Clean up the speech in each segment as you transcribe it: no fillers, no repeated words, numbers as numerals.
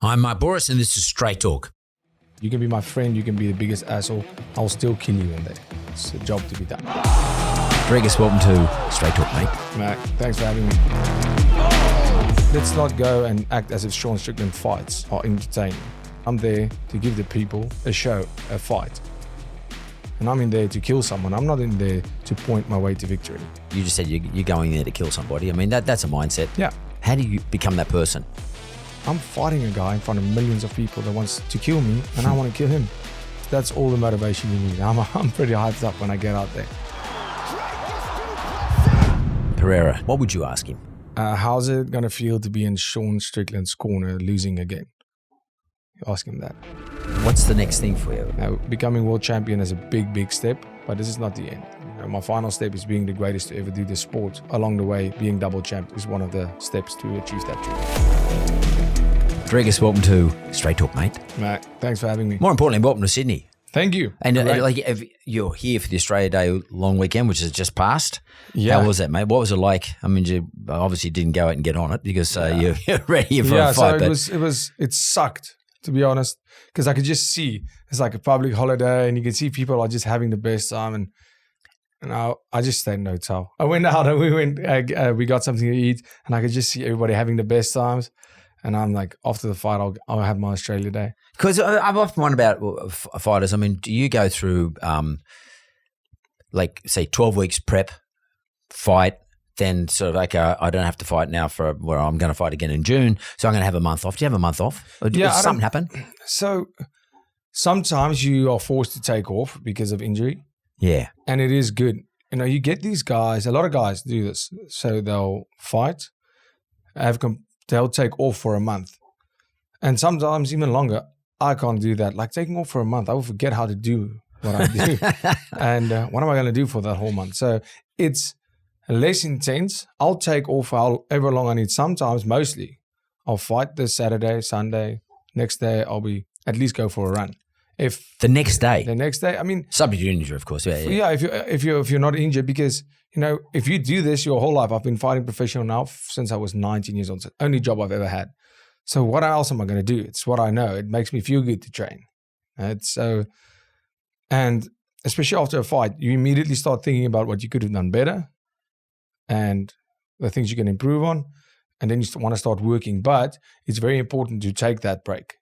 I'm Mark Boris, and this is Straight Talk. You can be my friend, you can be the biggest asshole, I'll still kill you in there. It's a job to be done. Dricus, welcome to Straight Talk, mate. Matt, thanks for having me. Let's not go and act as if Sean Strickland fights are entertaining. I'm there to give the people a show, a fight. And I'm in there to kill someone. I'm not in there to point my way to victory. You just said you're going there to kill somebody. I mean, that's a mindset. Yeah. How do you become that person? I'm fighting a guy in front of millions of people that wants to kill me, and I want to kill him. That's all the motivation you need. I'm pretty hyped up when I get out there. Pereira, what would you ask him? How's it going to feel to be in Sean Strickland's corner losing again? Ask him that. What's the next thing for you? Now, becoming world champion is a big, big step, but this is not the end. My final step is being the greatest to ever do this sport. Along the way, being double champ is one of the steps to achieve that dream. Dricus, welcome to Straight Talk, mate. Matt, thanks for having me. More importantly, welcome to Sydney. Thank you. And if you're here for the Australia Day long weekend, which has just passed. Yeah. How was that, mate? What was it like? I mean, you obviously didn't go out and get on it because you're ready for a fight. It sucked, to be honest, because I could just see it's like a public holiday and you can see people are just having the best time. And I just stayed in the hotel. I went out and we got something to eat and I could just see everybody having the best times. And I'm like, after the fight, I'll have my Australia Day. Because I've often wondered about fighters. I mean, do you go through, say, 12 weeks prep, fight, then sort of, okay, I don't have to fight now for where I'm going to fight again in June, so I'm going to have a month off. Do you have a month off? Or did something happen? So sometimes you are forced to take off because of injury. Yeah. And it is good. You get these guys, a lot of guys do this. So they'll fight, they'll take off for a month. And sometimes even longer. I can't do that. Like taking off for a month, I will forget how to do what I do. And what am I going to do for that whole month? So it's less intense. I'll take off however long I need. Sometimes, mostly, I'll fight this Saturday, Sunday. Next day, I'll at least go for a run. The next day, I mean, subject to injury, of course. Yeah. If you're not injured, because if you do this your whole life, I've been fighting professional now since I was 19 years old. It's the only job I've ever had. So what else am I going to do? It's what I know. It makes me feel good to train. And especially after a fight, you immediately start thinking about what you could have done better and the things you can improve on. And then you want to start working. But it's very important to take that break.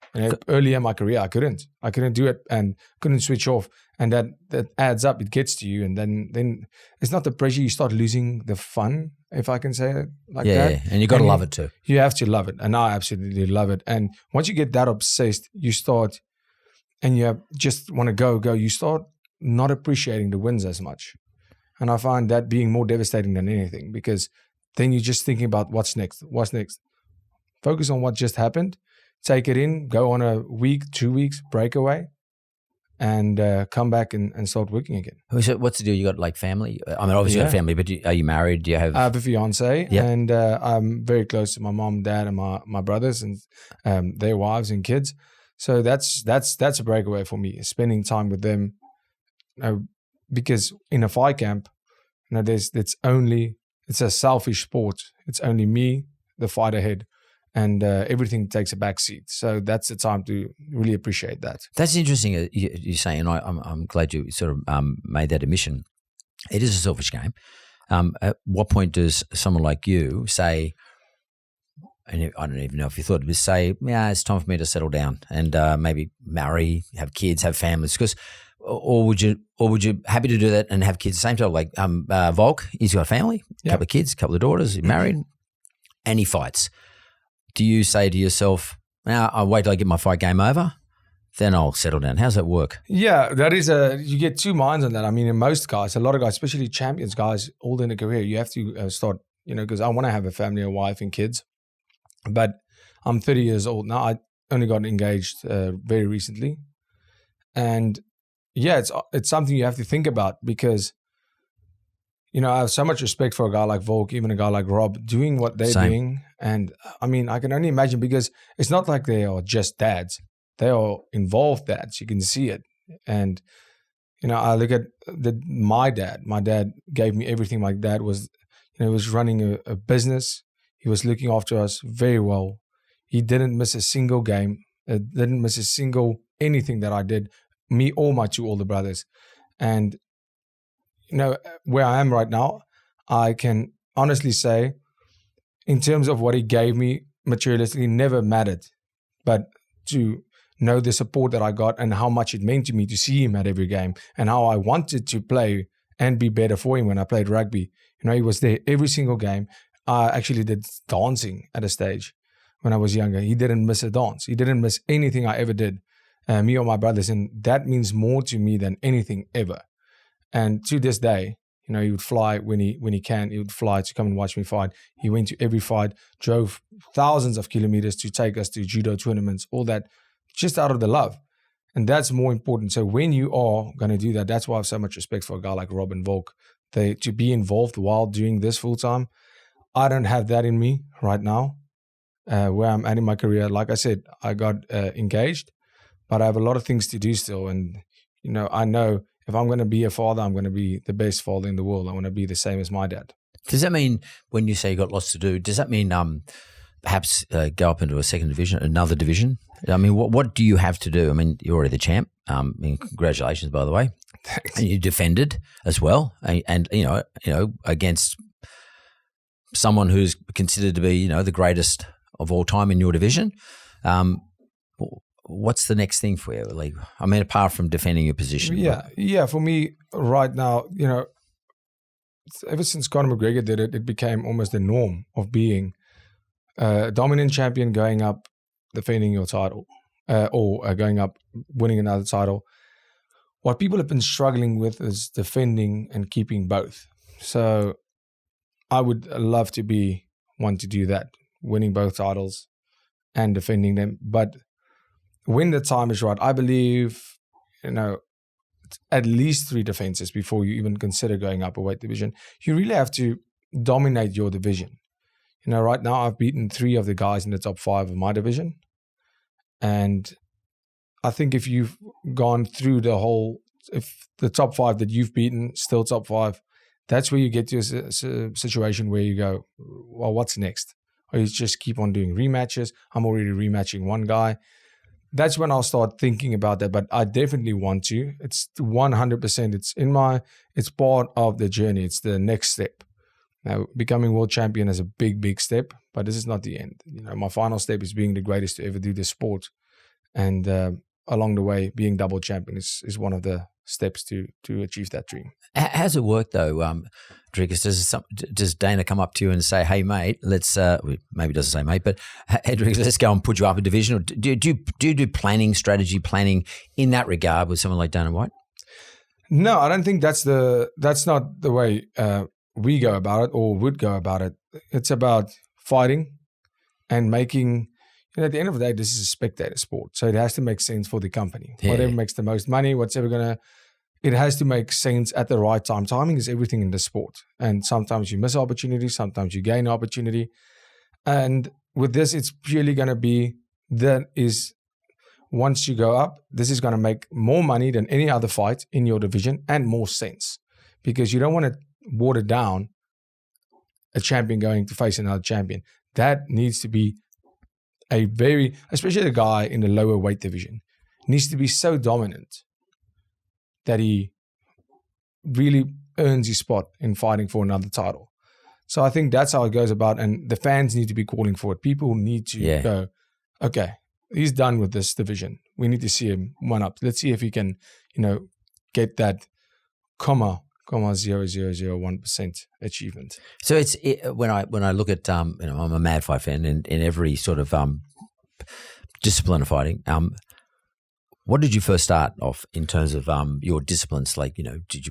Earlier in my career, I couldn't do it and couldn't switch off. And that adds up. It gets to you. And then it's not the pressure. You start losing the fun, if I can say it like that. Yeah, and you got to love it too. You have to love it. And I absolutely love it. And once you get that obsessed, you start and you just want to go. You start not appreciating the wins as much. And I find that being more devastating than anything, because then you're just thinking about what's next. Focus on what just happened. Take it in, go on a week, 2 weeks breakaway, and come back and start working again. So what's the deal? You got like family? I mean, obviously you got a family, but are you married? Do you have? I have a fiance, yep. And I'm very close to my mom, dad, and my brothers and their wives and kids. So that's a breakaway for me, spending time with them. Because in a fight camp, it's a selfish sport. It's only me, the fight ahead. And everything takes a back seat. So that's the time to really appreciate that. That's interesting. You're saying, and I'm glad you sort of made that admission. It is a selfish game. At what point does someone like you say, and I don't even know if you thought of this, say, yeah, it's time for me to settle down and maybe marry, have kids, have families? Because, or would you happy to do that and have kids at the same time? Like Volk, he's got a family, a couple of kids, a couple of daughters, he's married, and he fights. Do you say to yourself, now I'll wait till I get my fight game over, then I'll settle down? How's that work? Yeah, you get two minds on that. I mean, in most guys, a lot of guys, especially champions guys, all in a career, you have to start, because I want to have a family, a wife and kids. But I'm 30 years old now. I only got engaged very recently. And yeah, it's something you have to think about, because I have so much respect for a guy like Volk, even a guy like Rob, doing what they're doing. And I mean, I can only imagine, because it's not like they are just dads. They are involved dads. You can see it. And, I look at my dad. My dad gave me everything. My dad was, was running a business. He was looking after us very well. He didn't miss a single game. Didn't miss a single anything that I did, me or my two older brothers. And, where I am right now, I can honestly say, in terms of what he gave me materialistically, never mattered. But to know the support that I got and how much it meant to me to see him at every game and how I wanted to play and be better for him when I played rugby. He was there every single game. I actually did dancing at a stage when I was younger. He didn't miss a dance. He didn't miss anything I ever did, me or my brothers. And that means more to me than anything ever. And to this day, he would fly when he can. He would fly to come and watch me fight. He went to every fight, drove thousands of kilometers to take us to judo tournaments, all that, just out of the love. And that's more important. So when you are going to do that, that's why I have so much respect for a guy like Robin Volk. To be involved while doing this full time, I don't have that in me right now, where I'm at in my career. Like I said, I got engaged, but I have a lot of things to do still. And, I know if I'm going to be a father, I'm going to be the best father in the world. I want to be the same as my dad. Does that mean, when you say you got lots to do, does that mean perhaps go up into a second division, another division? I mean, what do you have to do? I mean, you're already the champ. Congratulations, by the way. Thanks. And you defended as well, and against someone who's considered to be the greatest of all time in your division. What's the next thing for you, Lee? I mean, apart from defending your position. Yeah. For me right now, ever since Conor McGregor did it, it became almost the norm of being a dominant champion, going up, defending your title, or going up, winning another title. What people have been struggling with is defending and keeping both. So I would love to be one to do that, winning both titles and defending them. But when the time is right, I believe, at least 3 defenses before you even consider going up a weight division. You really have to dominate your division. Right now I've beaten 3 of the guys in the top 5 of my division. And I think if you've gone through if the top 5 that you've beaten, still top 5, that's where you get to a situation where you go, well, what's next? Or you just keep on doing rematches. I'm already rematching one guy. That's when I'll start thinking about that. But I definitely want to. It's 100%. It's part of the journey. It's the next step. Now, becoming world champion is a big, big step, but this is not the end. My final step is being the greatest to ever do this sport. And along the way, being double champion is one of the steps to achieve that dream. How's it work though, Dricus? Does Dana come up to you and say, "Hey mate, let's maybe doesn't say mate, but hey Dricus, let's go and put you up a division"? Or do you do strategy planning in that regard with someone like Dana White? No, I don't think that's not the way we go about it or would go about it. It's about fighting and making. At the end of the day, this is a spectator sport, so it has to make sense for the company. Yeah. Whatever makes the most money, it has to make sense at the right time. Timing is everything in the sport, and sometimes you miss opportunity, sometimes you gain opportunity. And with this, it's purely going to be once you go up, this is going to make more money than any other fight in your division and more sense, because you don't want to water down a champion going to face another champion. That needs to be especially the guy in the lower weight division, needs to be so dominant that he really earns his spot in fighting for another title. So I think that's how it goes about, and the fans need to be calling for it. People need to go, okay, he's done with this division. We need to see him one up. Let's see if he can, get that 0.0001% achievement. So when I look at I'm a mad fight fan in every sort of discipline of fighting. What did you first start off in terms of your disciplines? Like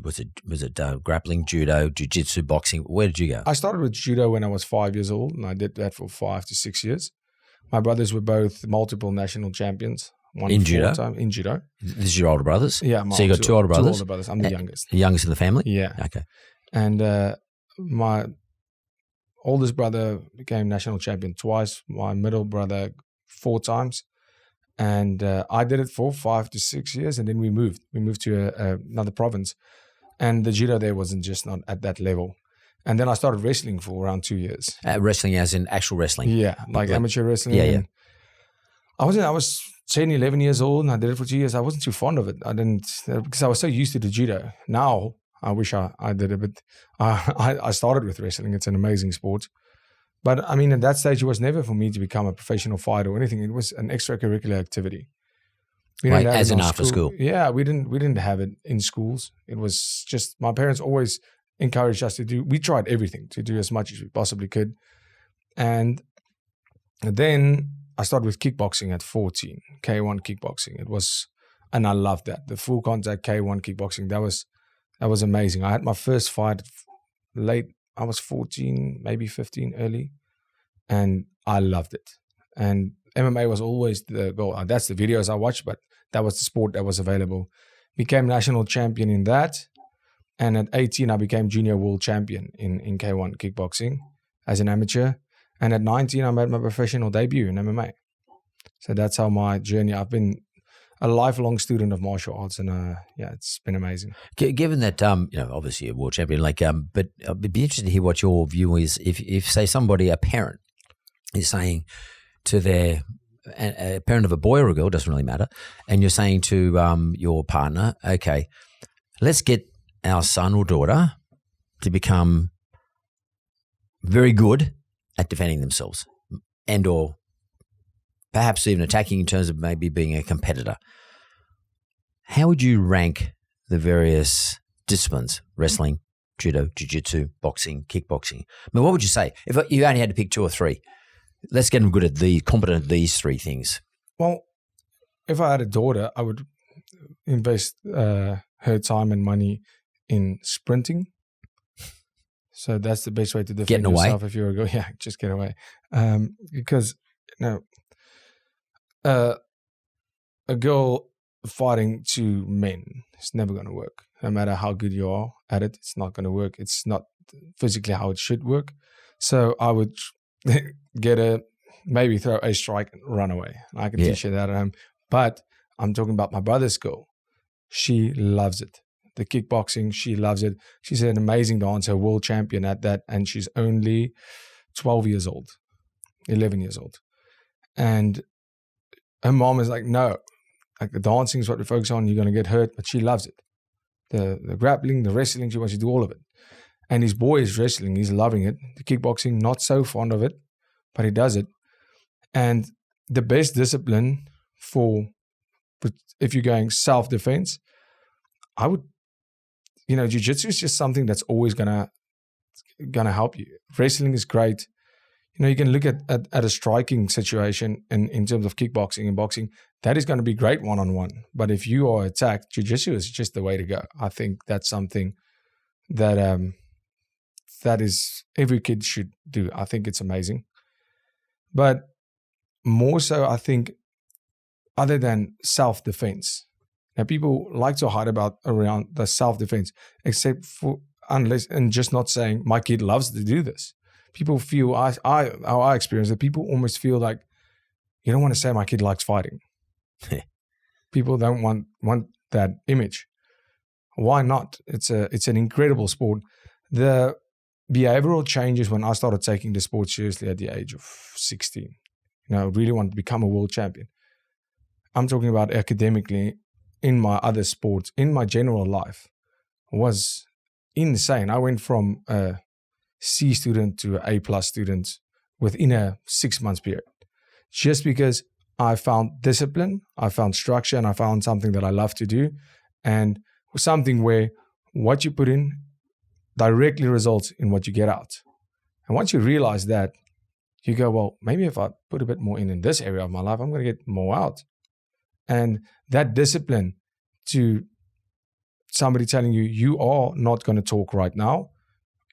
was it grappling, judo, jiu-jitsu, boxing? Where did you go? I started with judo when I was 5 years old, and I did that for 5 to 6 years. My brothers were both multiple national champions. In judo? In judo. This is your older brothers? Yeah. So you got 2 older brothers? 2 older brothers. I'm the youngest. The youngest in the family? Yeah. Okay. And my oldest brother became national champion twice. My middle brother 4 times. And I did it for 5 to 6 years, and then we moved. We moved to another province. And the judo there wasn't just not at that level. And then I started wrestling for around 2 years. Wrestling as in actual wrestling? Yeah, like amateur wrestling. Yeah. I was 10, 11 years old and I did it for 2 years. I wasn't too fond of it. I didn't, because I was so used to the judo. Now, I wish I did it, but I started with wrestling. It's an amazing sport. But I mean, at that stage, it was never for me to become a professional fighter or anything. It was an extracurricular activity. Like as an after school? Yeah, we didn't have it in schools. It was just, my parents always encouraged us to do, we tried everything to do as much as we possibly could. And then I started with kickboxing at 14, K1 kickboxing. It was, and I loved that. The full contact K1 kickboxing, that was amazing. I had my first fight late, I was 14, maybe 15 early, and I loved it. And MMA was always the goal. That's the videos I watched, but that was the sport that was available. Became national champion in that. And at 18, I became junior world champion in K1 kickboxing as an amateur. And at 19, I made my professional debut in MMA. So that's how my journey, I've been a lifelong student of martial arts, and yeah, it's been amazing. Given that, obviously a world champion, but I'd be interested to hear what your view is. If say somebody, a parent, is saying to a parent of a boy or a girl, doesn't really matter, and you're saying to your partner, okay, let's get our son or daughter to become very good at defending themselves and or perhaps even attacking in terms of maybe being a competitor. How would you rank the various disciplines, wrestling, judo, jiu-jitsu, boxing, kickboxing? I mean, what would you say? If you only had to pick two or three, let's get them competent at these three things. Well, if I had a daughter, I would invest her time and money in sprinting. So that's the best way to defend yourself if you're a girl. Yeah, just get away. Because, a girl fighting two men, it's never going to work. No matter how good you are at it, it's not going to work. It's not physically how it should work. So I would maybe throw a strike and run away. I can teach her that at home. But I'm talking about my brother's girl. She loves it. The kickboxing, she loves it. She's an amazing dancer, world champion at that, and she's only 11 years old. And her mom is like, no, like the dancing is what we focus on. You're going to get hurt, but she loves it. The grappling, the wrestling, she wants to do all of it. And his boy is wrestling. He's loving it. The kickboxing, not so fond of it, but he does it. And the best discipline if you're going self-defense, I would, jiu-jitsu is just something that's always gonna help you. Wrestling is great. You can look at a striking situation in terms of kickboxing and boxing. That is going to be great one-on-one. But if you are attacked, jiu-jitsu is just the way to go. I think that's something that that is every kid should do. I think it's amazing. But more so, I think, other than self-defense. Now, people like to hide around the self-defense, and just not saying, my kid loves to do this. People feel, how I experience it, people almost feel like, you don't want to say my kid likes fighting. People don't want that image. Why not? It's an incredible sport. The behavioral changes when I started taking the sport seriously at the age of 16. I really wanted to become a world champion. I'm talking about academically, in my other sports, in my general life, was insane. I went from a C student to an A+ student within a 6-month period, just because I found discipline, I found structure, and I found something that I love to do, and something where what you put in directly results in what you get out. And once you realize that, you go, well, maybe if I put a bit more in this area of my life, I'm going to get more out. And that discipline to somebody telling you, you are not going to talk right now,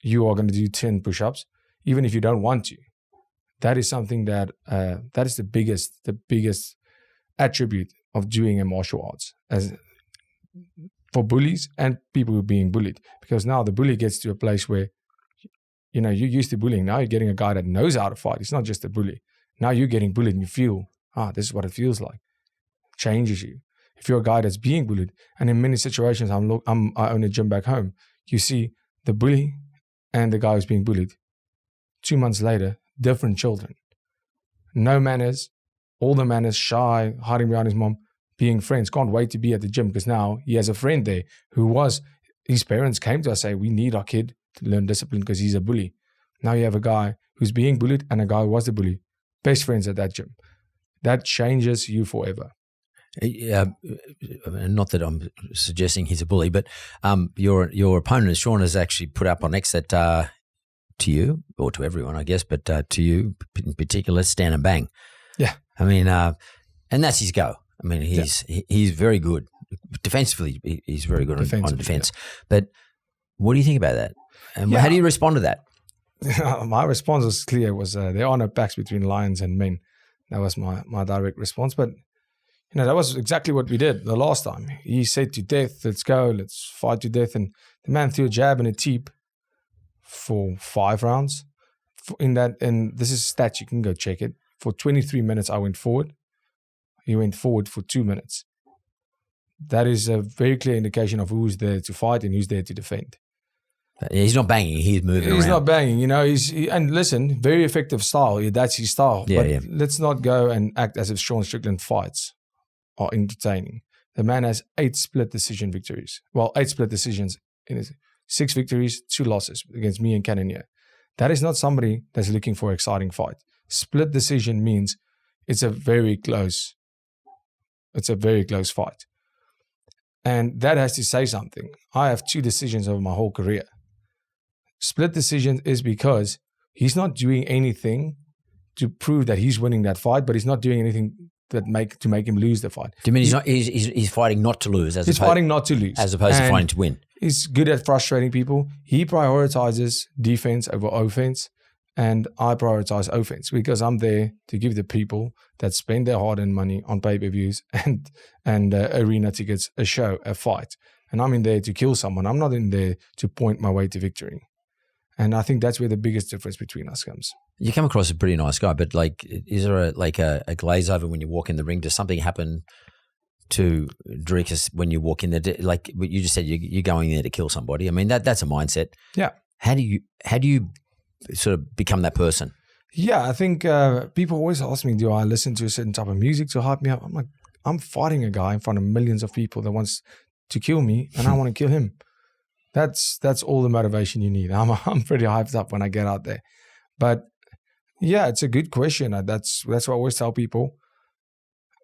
you are going to do 10 push-ups, even if you don't want to. That is something that is the biggest attribute of doing a martial arts, as for bullies and people who are being bullied. Because now the bully gets to a place where, you're used to bullying. Now you're getting a guy that knows how to fight. It's not just a bully. Now you're getting bullied and you feel, this is what it feels like. Changes you. If you're a guy that's being bullied, and in many situations, I own a gym back home, you see the bully and the guy who's being bullied. 2 months later, different children. No manners, older man is shy, hiding behind his mom, being friends, can't wait to be at the gym because now he has a friend there his parents came to us say, we need our kid to learn discipline because he's a bully. Now you have a guy who's being bullied and a guy who was the bully. Best friends at that gym. That changes you forever. Not that I'm suggesting he's a bully, but your opponent, Sean, has actually put up on X that to you, or to everyone, I guess, but to you in particular, stand and bang. Yeah. I mean, and that's his go. I mean, he's very good. Defensively, he's very good on defense. Yeah. But what do you think about that? And how do you respond to that? My response was clear. There are no pacts between lions and men. That was my direct response. But that was exactly what we did the last time. He said to death, let's go, let's fight to death. And the man threw a jab and a teep for 5 rounds. And this is stats, you can go check it. For 23 minutes, I went forward. He went forward for 2 minutes. That is a very clear indication of who's there to fight and who's there to defend. He's not banging. He's moving around. He's not banging. And listen, very effective style. That's his style. Yeah, but let's not go and act as if Sean Strickland fights are entertaining. The man has 8 split decision victories. Well, 8 split decisions in his 6 victories, 2 losses against me and Cannonier. That is not somebody that's looking for an exciting fight. Split decision means it's a very close fight. And that has to say something. I have 2 decisions over my whole career. Split decision is because he's not doing anything to prove that he's winning that fight, but he's not doing anything to make him lose the fight. Do you mean he's fighting not to lose? He's fighting not to lose. As opposed to fighting to win. He's good at frustrating people. He prioritizes defense over offense, and I prioritize offense because I'm there to give the people that spend their hard-earned money on pay-per-views and arena tickets a show, a fight. And I'm in there to kill someone. I'm not in there to point my way to victory. And I think that's where the biggest difference between us comes. You come across a pretty nice guy, but is there a glaze over when you walk in the ring? Does something happen to Dricus when you walk in there? Like you just said, you're going there to kill somebody. I mean, that's a mindset. Yeah. How do you sort of become that person? Yeah, I think people always ask me, do I listen to a certain type of music to hype me up? I'm like, I'm fighting a guy in front of millions of people that wants to kill me, and I want to kill him. That's all the motivation you need. I'm pretty hyped up when I get out there. But yeah, it's a good question. That's what I always tell people.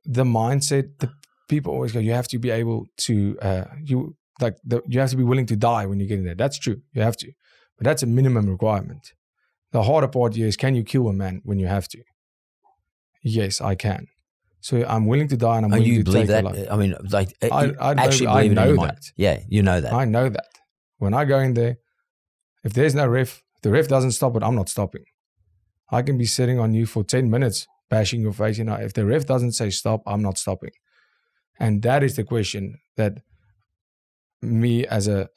The mindset, the people always go, you have to be able to, you have to be willing to die when you get in there. That's true. You have to. But that's a minimum requirement. The harder part here is, can you kill a man when you have to? Yes, I can. So I'm willing to die and I'm willing to take a life. I mean, I know that. Yeah, you know that. I know that. When I go in there, if there's no ref, if the ref doesn't stop it, I'm not stopping. I can be sitting on you for 10 minutes, bashing your face. If the ref doesn't say stop, I'm not stopping. And that is the question that me as a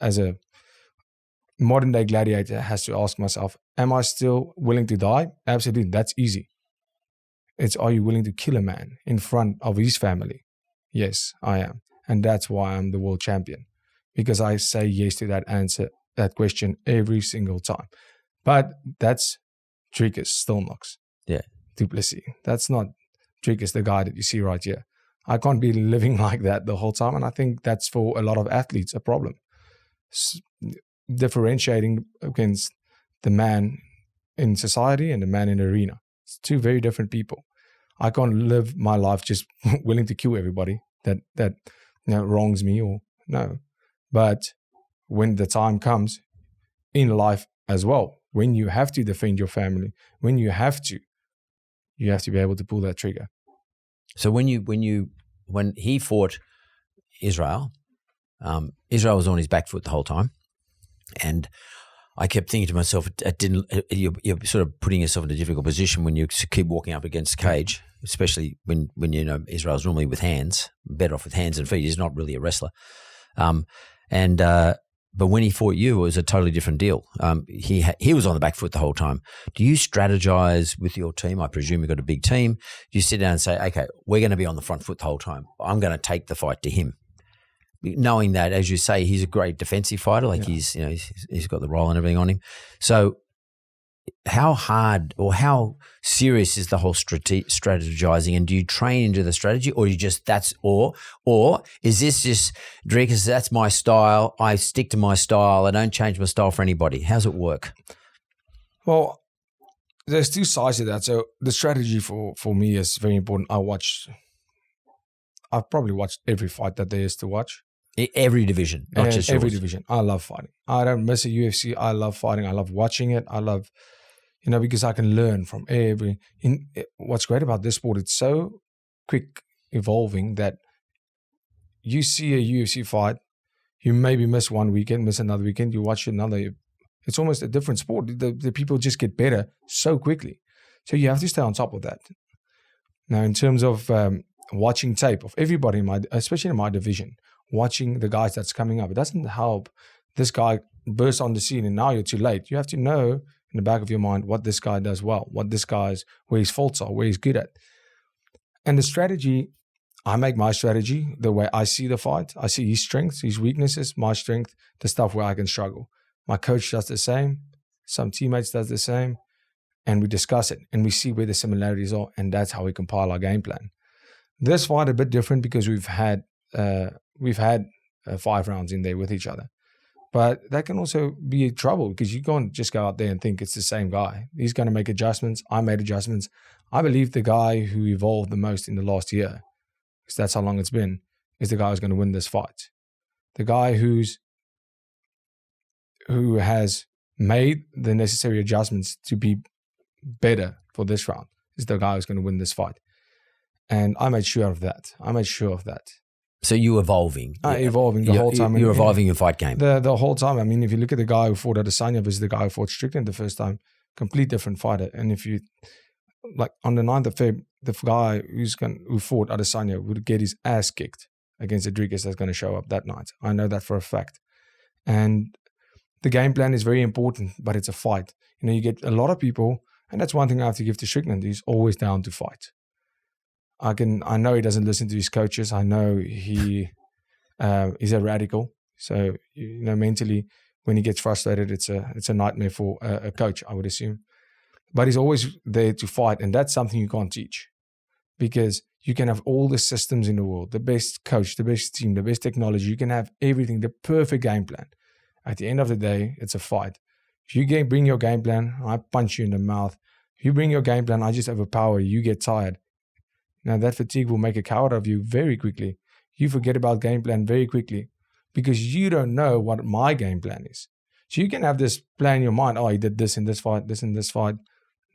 modern day gladiator has to ask myself. Am I still willing to die? Absolutely. That's easy. It's, are you willing to kill a man in front of his family? Yes, I am. And that's why I'm the world champion. Because I say yes to that answer, that question every single time. But that's Dricus Du Plessis. That's not Dricus, the guy that you see right here. I can't be living like that the whole time. And I think that's for a lot of athletes a problem. Differentiating against the man in society and the man in the arena. It's 2 very different people. I can't live my life just willing to kill everybody that wrongs me or no. But when the time comes in life as well, when you have to defend your family, when you have to be able to pull that trigger. So when he fought Israel, Israel was on his back foot the whole time, and I kept thinking to myself, you're sort of putting yourself in a difficult position when you keep walking up against the cage, especially when Israel's normally with hands, better off with hands and feet. He's not really a wrestler. But when he fought you, it was a totally different deal. He was on the back foot the whole time. Do you strategize with your team? I presume you've got a big team. Do you sit down and say, okay, we're going to be on the front foot the whole time. I'm going to take the fight to him. Knowing that, as you say, he's a great defensive fighter. He's got the roll and everything on him. So how hard or how serious is the whole strategizing, and do you train into the strategy, or you just or is this just Dricus, that's my style, I stick to my style, I don't change my style for anybody? How's it work? Well, there's two sides to that. So the strategy for me is very important. I've probably watched every fight that there is to watch. Every division, not just every yours. division. I love fighting. I don't miss a UFC. I love fighting. I love watching it. I love, because I can learn from what's great about this sport, it's so quick evolving that you see a UFC fight, you maybe miss one weekend, miss another weekend, you watch another. It's almost a different sport. The people just get better so quickly. So you have to stay on top of that. Now, in terms of watching tape of everybody, especially in my division, watching the guys that's coming up, it doesn't help this guy burst on the scene and now you're too late. You have to know in the back of your mind what this guy does well, where his faults are, where he's good at. And the strategy, I make my strategy the way I see the fight. I see his strengths, his weaknesses, my strength, the stuff where I can struggle. My coach does the same. Some teammates does the same. And we discuss it and we see where the similarities are. And that's how we compile our game plan. This fight a bit different because we've had 5 rounds in there with each other. But that can also be trouble because you can't just go out there and think it's the same guy. He's going to make adjustments. I made adjustments. I believe the guy who evolved the most in the last year, because that's how long it's been, is the guy who's going to win this fight. The guy who has made the necessary adjustments to be better for this round is the guy who's going to win this fight. And I made sure of that. So you evolving. Evolving the whole time. You're evolving your fight game. The whole time. I mean, if you look at the guy who fought Adesanya versus the guy who fought Strickland the first time, complete different fighter. And if you, like on the 9th of Feb, the guy who fought Adesanya would get his ass kicked against the Dricus that's going to show up that night. I know that for a fact. And the game plan is very important, but it's a fight. You get a lot of people, and that's one thing I have to give to Strickland. He's always down to fight. I know he doesn't listen to his coaches. I know he is a radical. So mentally, when he gets frustrated, it's a nightmare for a coach, I would assume. But he's always there to fight, and that's something you can't teach, because you can have all the systems in the world, the best coach, the best team, the best technology. You can have everything, the perfect game plan. At the end of the day, it's a fight. If you bring your game plan, I punch you in the mouth. If you bring your game plan, I just overpower you. You get tired. Now, that fatigue will make a coward of you very quickly. You forget about game plan very quickly because you don't know what my game plan is. So you can have this plan in your mind. Oh, he did this in this fight, this in this fight.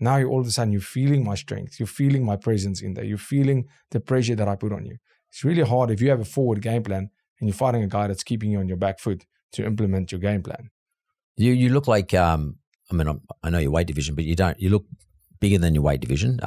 Now, all of a sudden, you're feeling my strength. You're feeling my presence in there. You're feeling the pressure that I put on you. It's really hard if you have a forward game plan and you're fighting a guy that's keeping you on your back foot to implement your game plan. You look like, I know your weight division, but you look bigger than your weight division.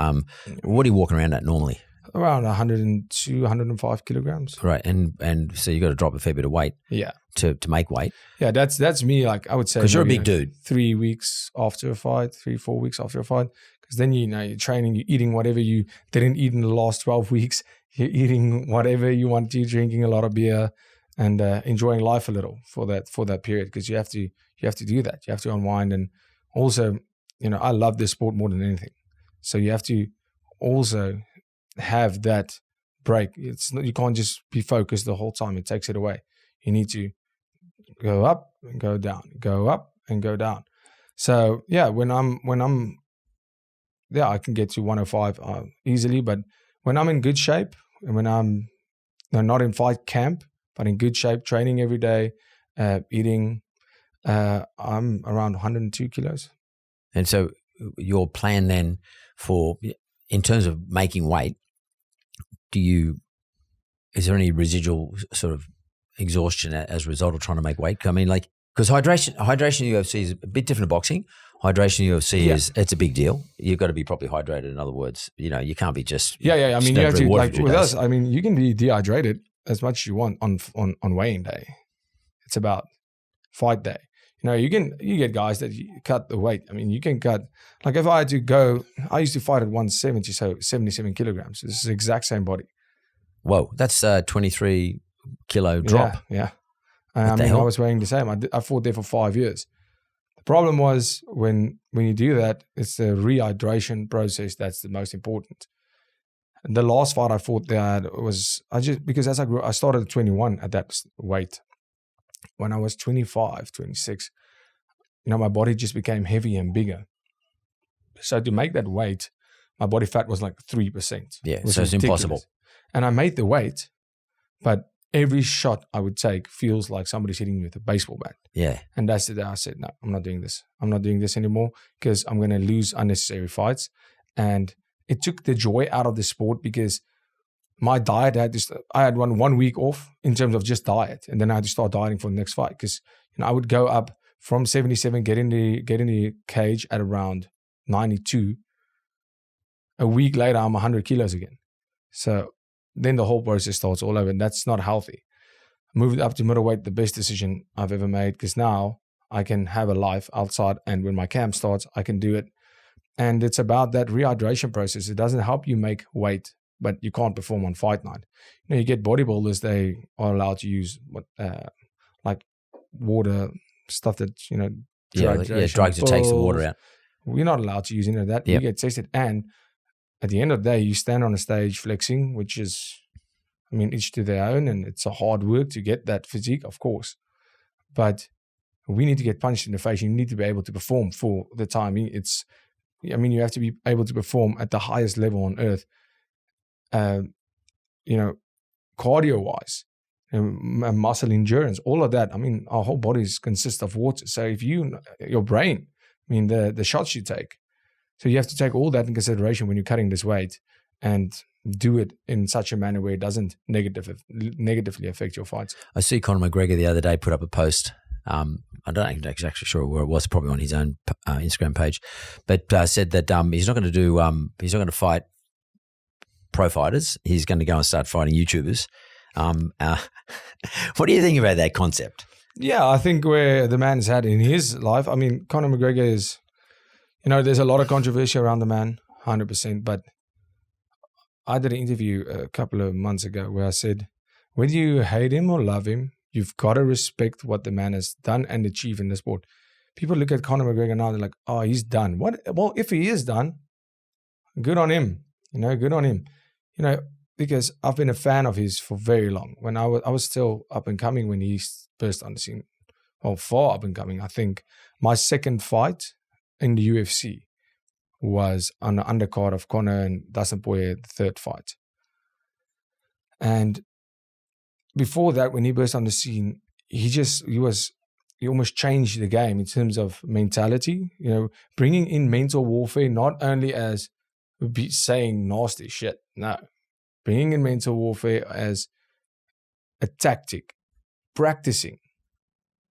What are you walking around at normally? Around 102, 105 kilograms. Right. And so you got to drop a fair bit of weight. Yeah. To make weight. Yeah, that's me. Like I would say, because you're a big dude. 3 weeks after a fight, 3-4 weeks after a fight, because then you're training, you're eating whatever you didn't eat in the last 12 weeks. You're eating whatever you want to, drinking a lot of beer, and enjoying life a little for that period, because you have to do that. You have to unwind, and also, I love this sport more than anything. So you have to also have that break. You can't just be focused the whole time. It takes it away. You need to go up and go down, go up and go down. So yeah, when I'm I can get to 105 easily. But when I'm in good shape, and when I'm not in fight camp, but in good shape, training every day, eating, I'm around 102 kilos. And so your plan then in terms of making weight, is there any residual sort of exhaustion as a result of trying to make weight? I mean, like, because hydration in UFC is a bit different to boxing. Hydration in UFC it's a big deal. You've got to be properly hydrated. In other words, you can't be just I mean, you have to, like with us. I mean, you can be dehydrated as much as you want on weighing day. It's about fight day. You get guys that cut the weight. I mean, you can cut, like if I had to go, I used to fight at 170, so 77 kilograms. This is the exact same body. Whoa, that's a 23 kilo drop. Yeah. I was weighing the same. I fought there for 5 years. problem was when you do that, it's the rehydration process that's the most important. And the last fight I fought there because as I grew, I started at 21 at that weight. When I was 25, 26, my body just became heavier and bigger. So to make that weight, my body fat was like 3%. Yeah, so it's impossible. And I made the weight, but every shot I would take feels like somebody's hitting me with a baseball bat. Yeah. And that's the day I said, no, I'm not doing this. I'm not doing this anymore because I'm going to lose unnecessary fights. And it took the joy out of the sport because my diet I had 1 week off in terms of just diet. And then I had to start dieting for the next fight because I would go up from 77, get in the cage at around 92. A week later, I'm 100 kilos again. So then the whole process starts all over, and that's not healthy. Moved up to middleweight, the best decision I've ever made because now I can have a life outside, and when my camp starts, I can do it. And it's about that rehydration process. It doesn't help you make weight, but you can't perform on fight night. You get bodybuilders, they are allowed to use like water, stuff that, drugs that takes the water out. We're not allowed to use any of that. Yep. You get tested, and at the end of the day, you stand on a stage flexing, which is, each to their own, and it's a hard work to get that physique, of course. But we need to get punched in the face. You need to be able to perform for the time. You have to be able to perform at the highest level on earth, cardio-wise, muscle endurance, all of that. Our whole bodies consist of water. So if your brain, the shots you take, so you have to take all that in consideration when you're cutting this weight and do it in such a manner where it doesn't negatively affect your fights. I see Conor McGregor the other day put up a post. I don't exactly sure where it was, probably on his own Instagram page, but said that he's not going to fight pro fighters. He's going to go and start fighting YouTubers. What do you think about that concept? Yeah, I think where the man's had in his life, Conor McGregor is, there's a lot of controversy around the man, 100%, but I did an interview a couple of months ago where I said, whether you hate him or love him, you've got to respect what the man has done and achieved in the sport. People look at Conor McGregor now, they're like, oh, he's done. What? Well, if he is done, good on him. Good on him. Because I've been a fan of his for very long. When I was still up and coming when he burst on the scene. Well, far up and coming. I think my second fight in the UFC was on the undercard of Conor and Dustin Poirier, the third fight. And before that, when he burst on the scene, he almost changed the game in terms of mentality, bringing in mental warfare, not only as saying nasty shit, no, bringing in mental warfare as a tactic, practicing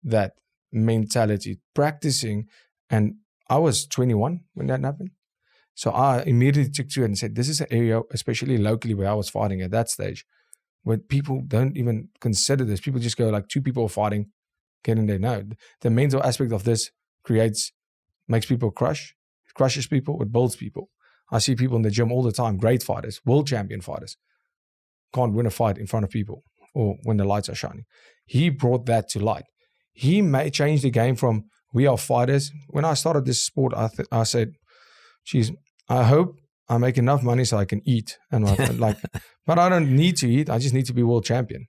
that mentality, and I was 21 when that happened. So I immediately took to it and said, this is an area, especially locally where I was fighting at that stage, where people don't even consider this. People just go like 2 people are fighting, get in there. No, the mental aspect of this makes people crush. It crushes people, it builds people. I see people in the gym all the time, great fighters, world champion fighters, can't win a fight in front of people or when the lights are shining. He brought that to light. He may change the game from we are fighters. When I started this sport, I said, geez, I hope I make enough money so I can eat. And but I don't need to eat. I just need to be world champion.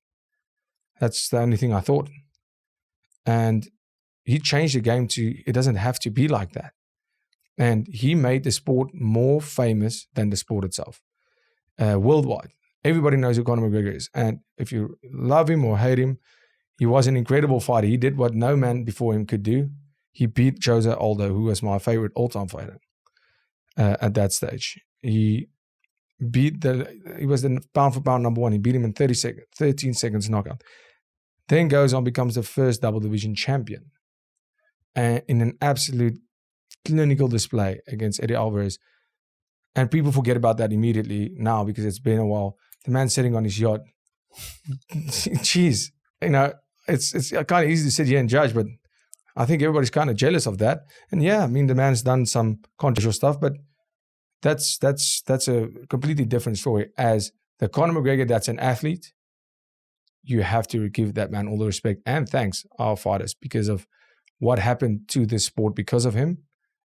That's the only thing I thought. And he changed the game to, it doesn't have to be like that. And he made the sport more famous than the sport itself. Worldwide. Everybody knows who Conor McGregor is. And if you love him or hate him, he was an incredible fighter. He did what no man before him could do. He beat Jose Aldo, who was my favorite all-time fighter at that stage. He was the pound-for-pound number 1. He beat him in 13 seconds knockout. Then goes on, becomes the first double division champion. And in an absolute clinical display against Eddie Alvarez. And people forget about that immediately now because it's been a while. The man sitting on his yacht. Jeez, it's kind of easy to sit here and judge, but I think everybody's kind of jealous of that. And yeah, the man's done some controversial stuff, but that's a completely different story. As the Conor McGregor that's an athlete, you have to give that man all the respect and thanks, our fighters, because of what happened to this sport because of him,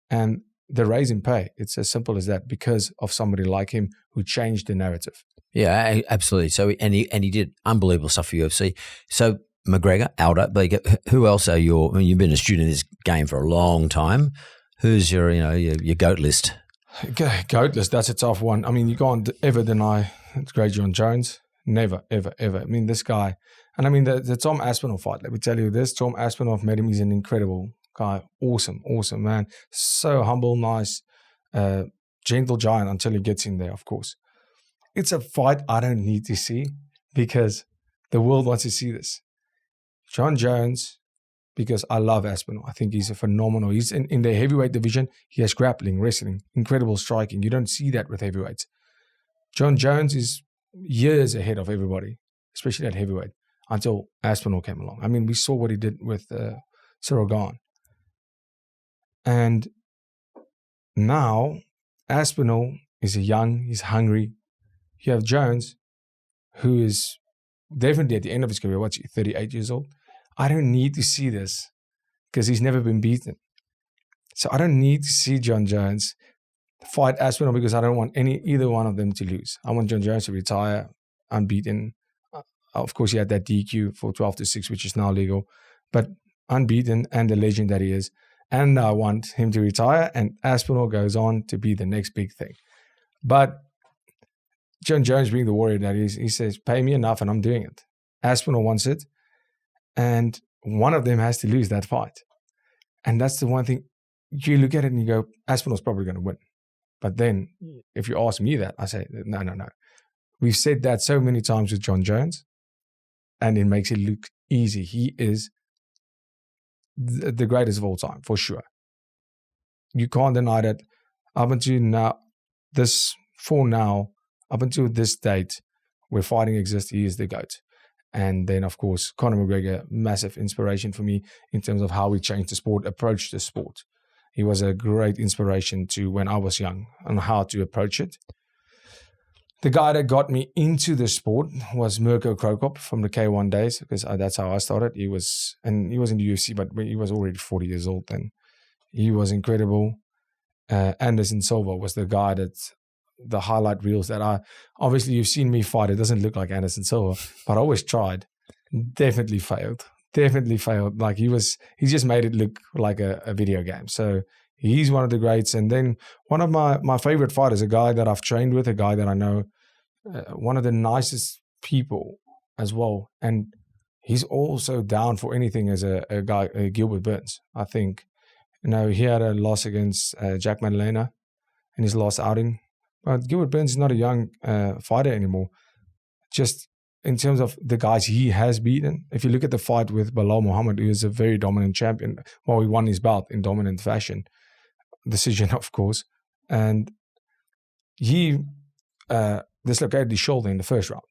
and the raise in pay. It's as simple as that, because of somebody like him who changed the narrative. Yeah, absolutely. So, and he did unbelievable stuff for UFC. So, McGregor, Aldo, who else are you've been a student of this game for a long time. Who's your GOAT list? GOAT list, that's a tough one. I mean, you can't ever deny it's great John Jones. Never, ever, ever. I mean, this guy, and I mean, the Tom Aspinall fight, let me tell you this, Tom Aspinall, I've met him, he's an incredible guy. Awesome man. So humble, nice, gentle giant until he gets in there, of course. It's a fight I don't need to see because the world wants to see this. John Jones, because I love Aspinall. I think he's a phenomenal. He's in the heavyweight division. He has grappling, wrestling, incredible striking. You don't see that with heavyweights. John Jones is years ahead of everybody, especially at heavyweight, until Aspinall came along. I mean, we saw what he did with Cyril Gahn. And now Aspinall is young, he's hungry. You have Jones, who is definitely at the end of his career, 38 years old. I don't need to see this because he's never been beaten. So I don't need to see John Jones fight Aspinall because I don't want either one of them to lose. I want John Jones to retire unbeaten. Of course, he had that DQ for 12-6, which is now legal, but unbeaten and the legend that he is. And I want him to retire and Aspinall goes on to be the next big thing. But John Jones, being the warrior that he says, pay me enough and I'm doing it. Aspinall wants it. And one of them has to lose that fight. And that's the one thing. You look at it and you go, Aspinall's probably going to win. But then if you ask me that, I say, no. We've said that so many times with John Jones, and it makes it look easy. He is the greatest of all time, for sure. You can't deny that up until now, up until this date, where fighting exists, he is the GOAT. And then, of course, Conor McGregor, massive inspiration for me in terms of how he changed the sport, approached the sport. He was a great inspiration to when I was young on how to approach it. The guy that got me into the sport was Mirko Krokop from the K1 days, because that's how I started. He was in the UFC, but he was already 40 years old then. He was incredible. Anderson Silva was the guy that the highlight reels that obviously you've seen me fight. It doesn't look like Anderson Silva, but I always tried. Definitely failed. Like he just made it look like a video game. So he's one of the greats. And then one of my favorite fighters, a guy that I've trained with, a guy that I know, one of the nicest people as well. And he's also down for anything as a guy, Gilbert Burns. I think, he had a loss against Jack Madalena in his last outing. But Gilbert Burns is not a young fighter anymore. Just in terms of the guys he has beaten. If you look at the fight with Bilal Muhammad, he was a very dominant champion. Well, he won his bout in dominant fashion. Decision, of course. And he dislocated his shoulder in the first round.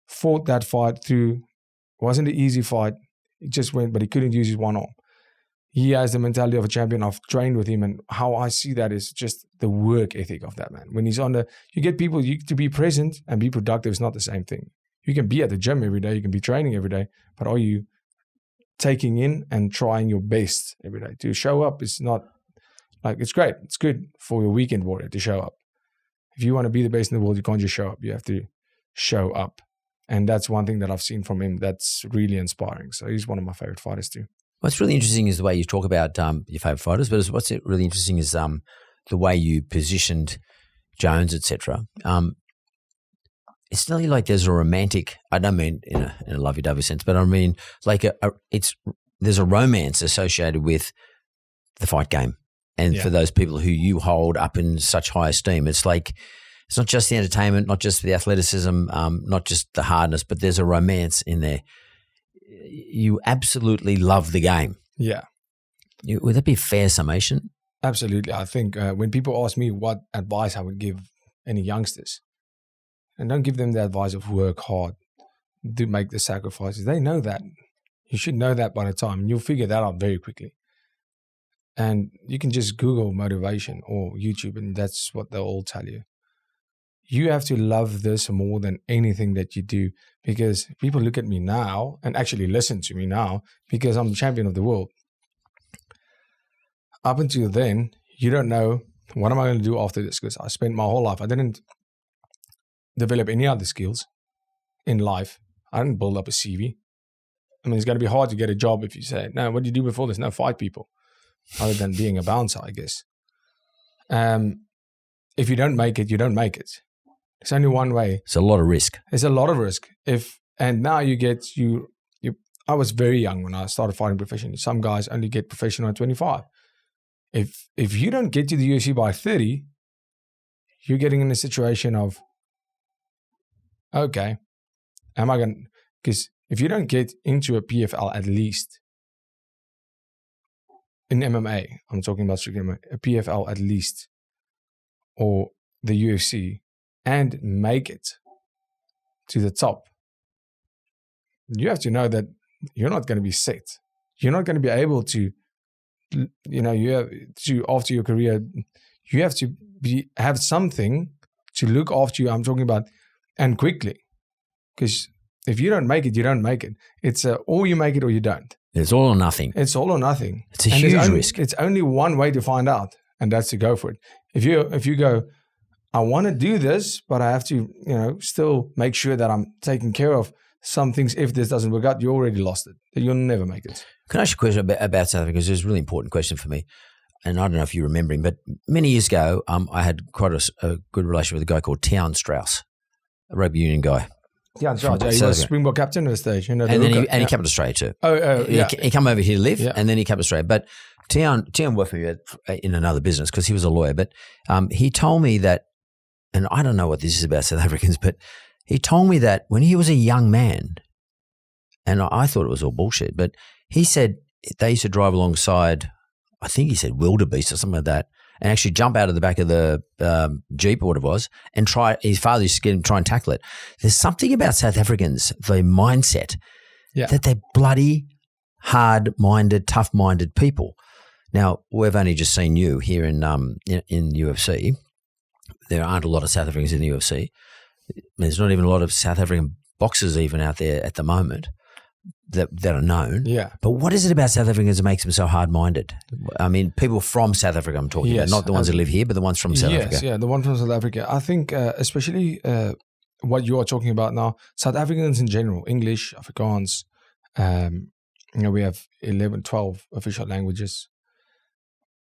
Fought that fight through. Wasn't an easy fight. He just went, but he couldn't use his one arm. He has the mentality of a champion. I've trained with him, and how I see that is just the work ethic of that man. When he's you get people to be present and be productive is not the same thing. You can be at the gym every day, you can be training every day, but are you taking in and trying your best every day? To show up is not like, it's great. It's good for your weekend warrior to show up. If you want to be the best in the world, you can't just show up. You have to show up. And that's one thing that I've seen from him that's really inspiring. So he's one of my favorite fighters too. What's really interesting is the way you talk about your favorite fighters, but what's really interesting is the way you positioned Jones, etc. It's nearly like there's a romantic. I don't mean in a lovey-dovey sense, but I mean like there's a romance associated with the fight game, and for those people who you hold up in such high esteem, it's like it's not just the entertainment, not just the athleticism, not just the hardness, but there's a romance in there. You absolutely love the game. Yeah. Would that be a fair summation? Absolutely. I think when people ask me what advice I would give any youngsters, and don't give them the advice of work hard, do make the sacrifices. They know that. You should know that by the time. And you'll figure that out very quickly. And you can just Google motivation or YouTube, and that's what they'll all tell you. You have to love this more than anything that you do, because people look at me now and actually listen to me now because I'm the champion of the world. up until then, you don't know, what am I going to do after this? Because I spent my whole life, I didn't develop any other skills in life. I didn't build up a CV. I mean, it's going to be hard to get a job if you say, no, what did you do before this? No, fight people. Other than being a bouncer, I guess. If you don't make it, you don't make it. There's only one way. It's a lot of risk. It's a lot of risk. And now I was very young when I started fighting professionally. Some guys only get professional at 25. If you don't get to the UFC by 30, you're getting in a situation of, okay, because if you don't get into a PFL at least, in MMA, I'm talking about strictly MMA, a PFL at least, or the UFC, and make it to the top, you have to know that you're not going to be set. You're not going to be able to, you have to, after your career, you have to have something to look after you. I'm talking about, and quickly. Because if you don't make it, you don't make it. It's or you make it or you don't. It's all or nothing. It's all or nothing. It's a huge risk. It's only one way to find out, and that's to go for it. If you go, I want to do this, but I have to, still make sure that I'm taking care of some things. If this doesn't work out, you already lost it. You'll never make it. Can I ask you a question about South Africa? Because it's a really important question for me. And I don't know if you remember him, but many years ago, I had quite a good relationship with a guy called Town Strauss, a rugby union guy. Yeah, that's right. He was Springbok captain at the stage. And then he came to Australia too. He came over here to live, and then he came to Australia. But Town worked for me in another business because he was a lawyer. But he told me that, and I don't know what this is about South Africans, but he told me that when he was a young man, and I thought it was all bullshit, but he said they used to drive alongside, I think he said wildebeest or something like that, and actually jump out of the back of the Jeep or what it was and his father used to get him try and tackle it. There's something about South Africans, the mindset, that they're bloody, hard-minded, tough-minded people. Now, we've only just seen you here in UFC. There aren't a lot of South Africans in the UFC. There's not even a lot of South African boxers even out there at the moment that are known. Yeah. But what is it about South Africans that makes them so hard-minded? I mean, people from South Africa I'm talking about, not the ones that live here, but the ones from South Africa. Yeah, the ones from South Africa. I think especially what you are talking about now, South Africans in general, English, Afrikaans, we have 11, 12 official languages.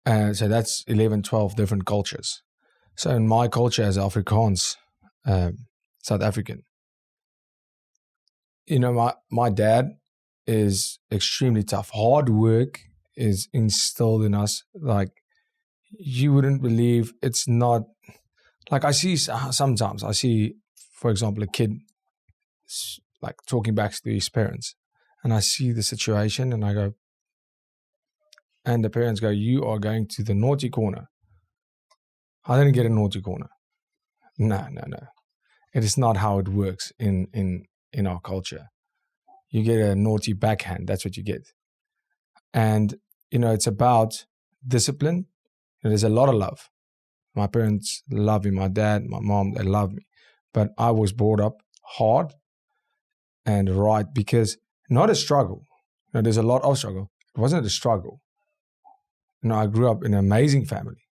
So that's 11, 12 different cultures. So in my culture as Afrikaans, South African, my dad is extremely tough. Hard work is instilled in us. Like, you wouldn't believe. It's not like sometimes I see, for example, a kid like talking back to his parents, and I see the situation and I go, and the parents go, you are going to the naughty corner. I didn't get a naughty corner. No. It is not how it works in our culture. You get a naughty backhand. That's what you get. And, it's about discipline. There's a lot of love. My parents love me. My dad, my mom, they love me. But I was brought up hard and right because not a struggle. There's a lot of struggle. It wasn't a struggle. I grew up in an amazing family.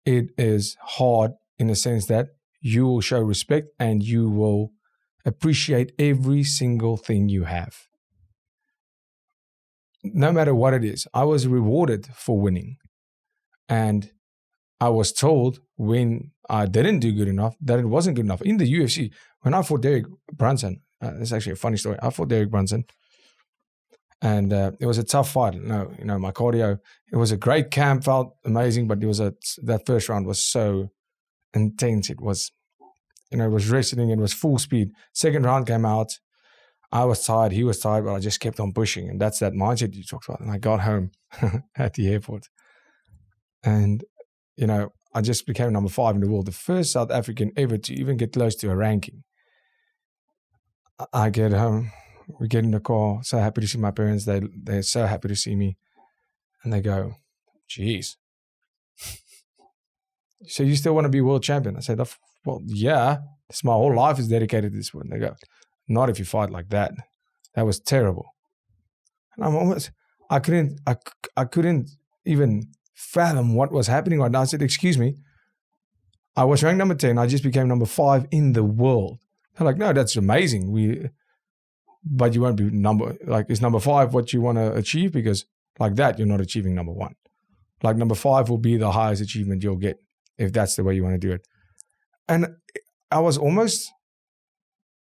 It is hard in the sense that you will show respect and you will appreciate every single thing you have. No matter what it is, I was rewarded for winning. And I was told when I didn't do good enough that it wasn't good enough. In the UFC, when I fought Derek Brunson, it's actually a funny story. I fought Derek Brunson and it was a tough fight. My cardio, it was a great camp, felt amazing, but that first round was so intense. It was, it was wrestling, it was full speed. Second round came out. I was tired, he was tired, but I just kept on pushing. And that's that mindset you talked about. And I got home at the airport. And, I just became number 5 in the world. The first South African ever to even get close to a ranking. I get home, we get in the car, so happy to see my parents. They're so happy to see me. And they go, geez. So you still want to be world champion? I said, well, yeah. My whole life is dedicated to this one. They go, not if you fight like that. That was terrible. And I'm almost, I couldn't even fathom what was happening right now. I said, excuse me, I was ranked number 10. I just became number 5 in the world. They're like, no, that's amazing. But you won't be is number 5 what you want to achieve? Because like that, you're not achieving number 1. Like number 5 will be the highest achievement you'll get if that's the way you want to do it. And I was almost,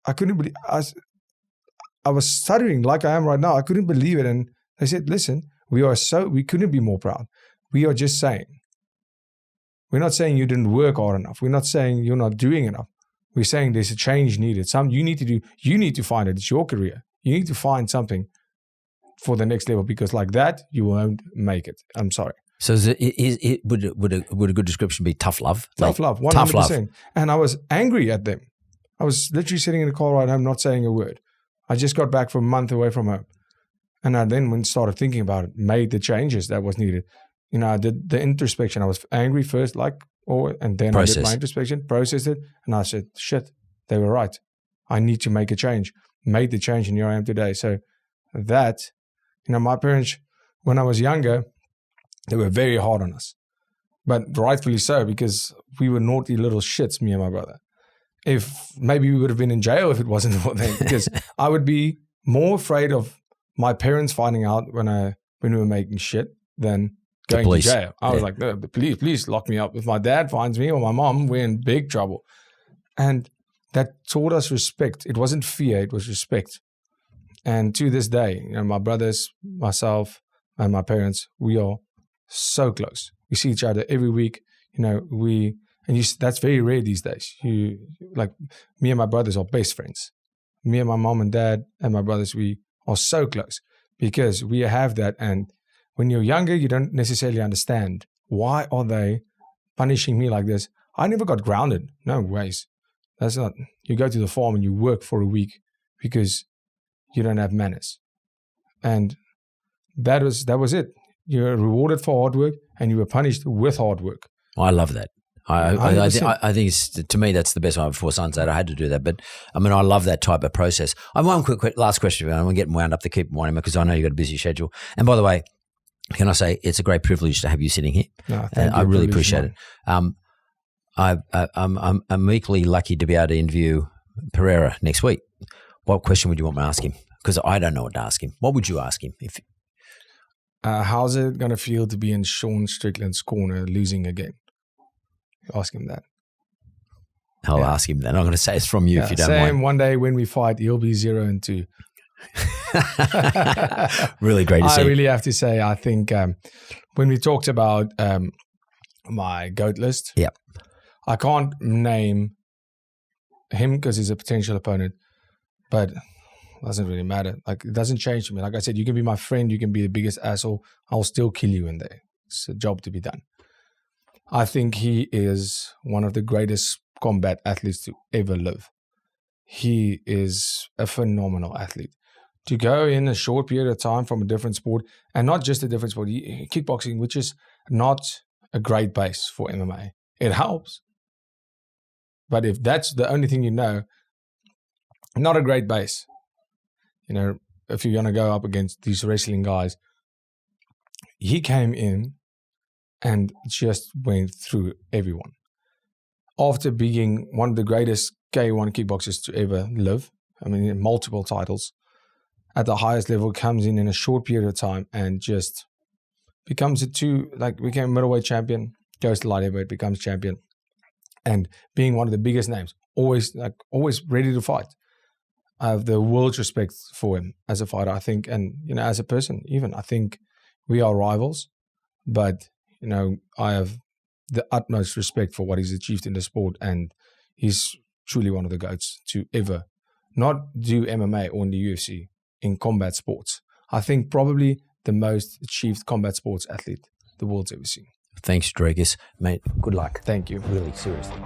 I couldn't believe, I was stuttering like I am right now. I couldn't believe it. And they said, listen, we couldn't be more proud. We are just saying, we're not saying you didn't work hard enough. We're not saying you're not doing enough. We're saying there's a change needed. You need to find it. It's your career. You need to find something for the next level, because like that, you won't make it. I'm sorry. So would a good description be tough love? Tough love, 100%. Tough love. And I was angry at them. I was literally sitting in the car ride home, not saying a word. I just got back from a month away from home. And I then, when started thinking about it, made the changes that was needed. I did the introspection. I was angry first, and then I did my introspection, processed it, and I said, shit, they were right. I need to make a change. Made the change, and here I am today. So that, my parents, when I was younger, they were very hard on us. But rightfully so, because we were naughty little shits, me and my brother. If maybe we would have been in jail if it wasn't for them, because I would be more afraid of my parents finding out when we were making shit than going to jail. I was like, no, please lock me up. If my dad finds me or my mom, we're in big trouble. And that taught us respect. It wasn't fear, it was respect. And to this day, my brothers, myself, and my parents, we are so close. We see each other every week. That's very rare these days. Me and my brothers are best friends. Me and my mom and dad and my brothers, we are so close because we have that. And when you're younger, you don't necessarily understand, why are they punishing me like this? I never got grounded. No ways. That's not. You go to the farm and you work for a week because you don't have manners. And that was it. You're rewarded for hard work and you were punished with hard work. I love that. I think to me that's the best one. I have 4 sons that I had to do that, but I love that type of process. I have one quick last question. I'm getting wound up to keep winding because I know you've got a busy schedule. And by the way, can I say it's a great privilege to have you sitting here? No, thank you. I really appreciate it. I'm equally lucky to be able to interview Pereira next week. What question would you want me to ask him? Because I don't know what to ask him. What would you ask him? How's it going to feel to be in Sean Strickland's corner losing again? Ask him that. I'll ask him that. I'm going to say it's from you if you don't mind. Same, one day when we fight, he'll be 0-2. Really great to see. I really have to say, I think when we talked about my GOAT list, I can't name him because he's a potential opponent, but it doesn't really matter. It doesn't change to me. Like I said, you can be my friend, you can be the biggest asshole, I'll still kill you in there. It's a job to be done. I think he is one of the greatest combat athletes to ever live. He is a phenomenal athlete. To go in a short period of time from a different sport, and not just a different sport, kickboxing, which is not a great base for MMA. It helps. But if that's the only thing not a great base. If you're going to go up against these wrestling guys, he came in and just went through everyone. After being one of the greatest K1 kickboxers to ever live, multiple titles, at the highest level, comes in a short period of time and just becomes became middleweight champion, goes to light heavyweight, becomes champion, and being one of the biggest names, always ready to fight. I have the world's respect for him as a fighter, I think, and as a person, even I think we are rivals, but I have the utmost respect for what he's achieved in the sport, and he's truly one of the GOATs to ever not do MMA or in the UFC, in combat sports. I think probably the most achieved combat sports athlete the world's ever seen. Thanks, Dricus. Mate, good luck. Thank you. Really, seriously.